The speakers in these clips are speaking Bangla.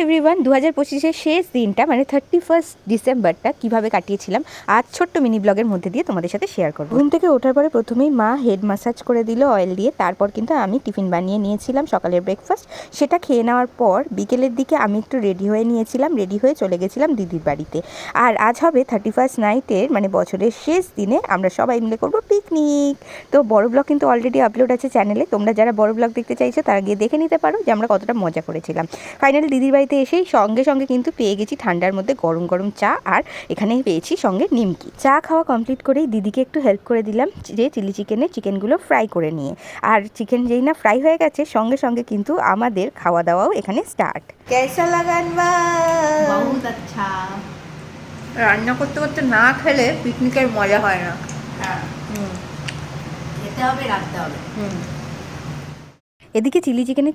এভরিওয়ান, 2025-এর শেষ দিনটা মানে 31 ডিসেম্বরটা কীভাবে কাটিয়েছিলাম আজ ছোট্ট মিনি ব্লগের মধ্যে দিয়ে তোমাদের সাথে শেয়ার করব। ঘুম থেকে ওঠার পরে প্রথমেই মা হেড ম্যাসাজ করে দিল অয়েল দিয়ে, তারপর কিন্তু আমি টিফিন বানিয়ে নিয়েছিলাম সকালের ব্রেকফাস্ট। সেটা খেয়ে নেওয়ার পর বিকেলের দিকে আমি একটু রেডি হয়ে নিয়েছিলাম, রেডি হয়ে চলে গেছিলাম দিদির বাড়িতে। আর আজ হবে 31st নাইটের মানে বছরের শেষ দিনে আমরা সবাই মিলে করব পিকনিক। তো বড় ব্লগ কিন্তু অলরেডি আপলোড আছে চ্যানেলে, তোমরা যারা বড় ব্লগ দেখতে চাইছো তারা গিয়ে দেখে নিতে পারো যে আমরা কতটা মজা করেছিলাম। ফাইনালি দিদির বাড়িতে এসেই সঙ্গে সঙ্গে কিন্তু পেয়ে গেছি ঠান্ডার মধ্যে গরম গরম চা, আর এখানে পেয়েছি সঙ্গে নিমকি। চা খাওয়া কমপ্লিট করেই দিদিকে একটু হেল্প করে দিলাম যে চিলি চিকেনগুলো ফ্রাই করে নিয়ে। আর চিকেন যেই না ফ্রাই হয়ে গেছে সঙ্গে সঙ্গে কিন্তু আমাদের খাওয়া দাওয়াও এখানে স্টার্ট। কেসা লাগান বা বহুত আচ্ছা। রান্না করতে করতে না খেলে পিকনিকের মজা হয় না। হ্যাঁ, খেতে হবে, রাখতে হবে। এদিকে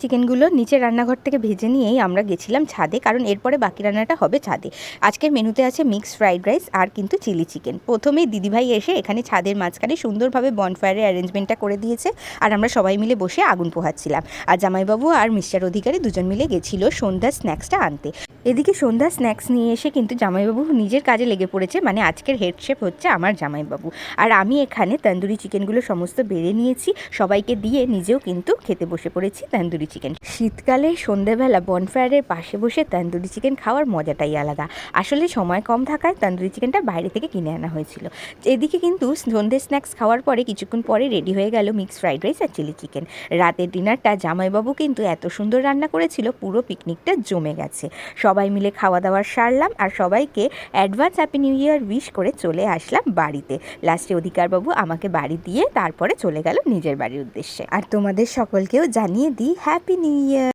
চিকেনগুলো নিচে রান্নাঘর থেকে ভেজে নিয়েই আমরা গেছিলাম ছাদে, কারণ এরপরে বাকি রান্নাটা হবে ছাদে। আজকের মেনুতে আছে মিক্সড ফ্রাইড রাইস আর কিন্তু চিলি চিকেন। প্রথমেই দিদিভাই এসে এখানে ছাদের মাঝখানে সুন্দরভাবে বনফায়ারের অ্যারেঞ্জমেন্টটা করে দিয়েছে, আর আমরা সবাই মিলে বসে আগুন পোহাচ্ছিলাম। আর জামাইবাবু আর মিস্টার অধিকারী দুজন মিলে গেছিল সন্ধ্যার স্ন্যাক্সটা আনতে। এদিকে সন্ধ্যার স্ন্যাক্স নিয়ে এসে কিন্তু জামাইবাবু নিজের কাজে লেগে পড়েছে, মানে আজকের হেড শেফ হচ্ছে আমার জামাইবাবু। আর আমি এখানে তন্দুরি চিকেনগুলো সমস্ত বেড়ে নিয়েছি, সবাইকে দিয়ে নিজেও কিন্তু খেতে বসে পড়েছি তন্দুরি চিকেন। শীতকালে সন্ধ্যেবেলা বনফায়ারের পাশে বসে তন্দুরি চিকেন খাওয়ার মজাটাই আলাদা। আসলে সময় কম থাকায় তন্দুরি চিকেনটা বাইরে থেকে কিনে আনা হয়েছিল। এদিকে কিন্তু সন্ধ্যে স্ন্যাক্স খাওয়ার পরে কিছুক্ষণ পরে রেডি হয়ে গেল মিক্সড ফ্রাইড রাইস আর চিলি চিকেন। রাতের ডিনারটা জামাইবাবু কিন্তু এত সুন্দর রান্না করেছিল, পুরো পিকনিকটা জমে গেছে। সবাই মিলে খাওয়া দাওয়া সারলাম আর সবাইকে advance happy new year wish করে চলে আসলাম বাড়িতে। লাস্টে অধিকারবাবু আমাকে বাড়ি দিয়ে তারপরে চলে গেল নিজের বাড়ির উদ্দেশ্যে। আর তোমাদের সকলকেও জানিয়ে দিই হ্যাপি নিউ ইয়ার।